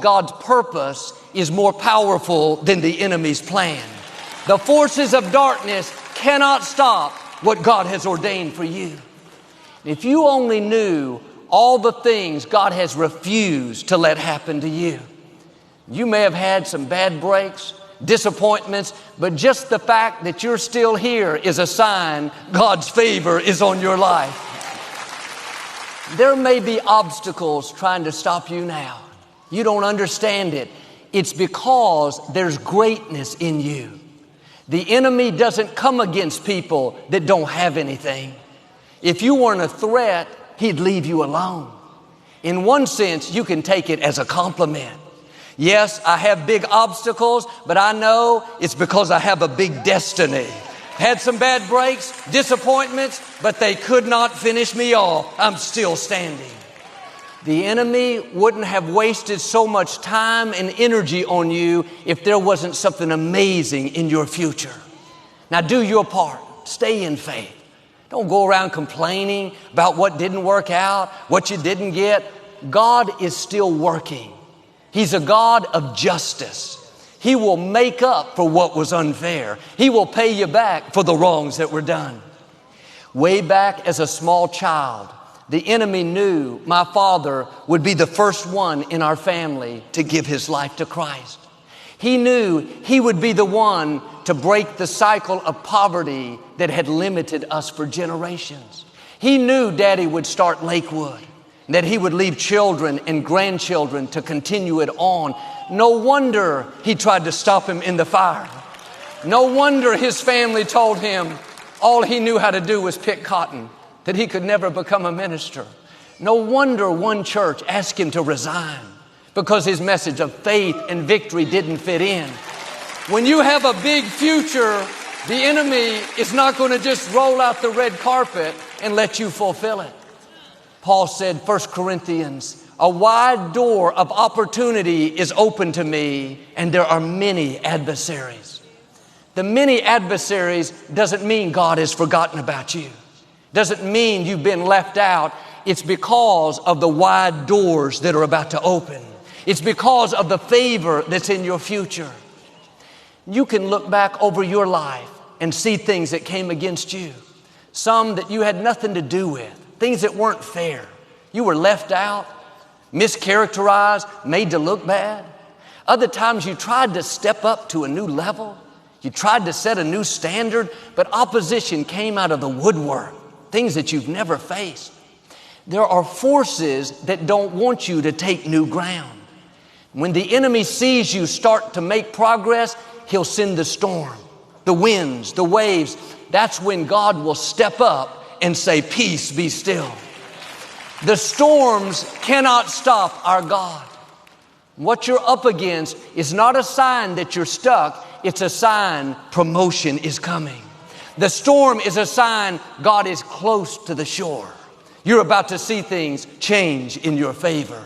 God's purpose is more powerful than the enemy's plan. The forces of darkness cannot stop what God has ordained for you. If you only knew all the things God has refused to let happen to you. You may have had some bad breaks, disappointments, but just the fact that you're still here is a sign God's favor is on your life. There may be obstacles trying to stop you now. You don't understand it. It's because there's greatness in you. The enemy doesn't come against people that don't have anything. If you weren't a threat, he'd leave you alone. In one sense, you can take it as a compliment. Yes, I have big obstacles, but I know it's because I have a big destiny. Had some bad breaks, disappointments, but they could not finish me off. I'm still standing. The enemy wouldn't have wasted so much time and energy on you if there wasn't something amazing in your future. Now do your part. Stay in faith. Don't go around complaining about what didn't work out, what you didn't get. God is still working. He's a God of justice. He will make up for what was unfair. He will pay you back for the wrongs that were done. Way back as a small child, the enemy knew my father would be the first one in our family to give his life to Christ. He knew he would be the one to break the cycle of poverty that had limited us for generations. He knew Daddy would start Lakewood, that he would leave children and grandchildren to continue it on. No wonder he tried to stop him in the fire. No wonder his family told him all he knew how to do was pick cotton, that he could never become a minister. No wonder one church asked him to resign because his message of faith and victory didn't fit in. When you have a big future, the enemy is not going to just roll out the red carpet and let you fulfill it. Paul said, 1 Corinthians, a wide door of opportunity is open to me, and there are many adversaries. The many adversaries doesn't mean God has forgotten about you. Doesn't mean you've been left out. It's because of the wide doors that are about to open. It's because of the favor that's in your future. You can look back over your life and see things that came against you. Some that you had nothing to do with. Things that weren't fair. You were left out, mischaracterized, made to look bad. Other times you tried to step up to a new level. You tried to set a new standard, but opposition came out of the woodwork. Things that you've never faced. There are forces that don't want you to take new ground. When the enemy sees you start to make progress, he'll send the storm, the winds, the waves. That's when God will step up and say, peace, be still. The storms cannot stop our God. What you're up against is not a sign that you're stuck. It's a sign promotion is coming. The storm is a sign God is close to the shore. You're about to see things change in your favor.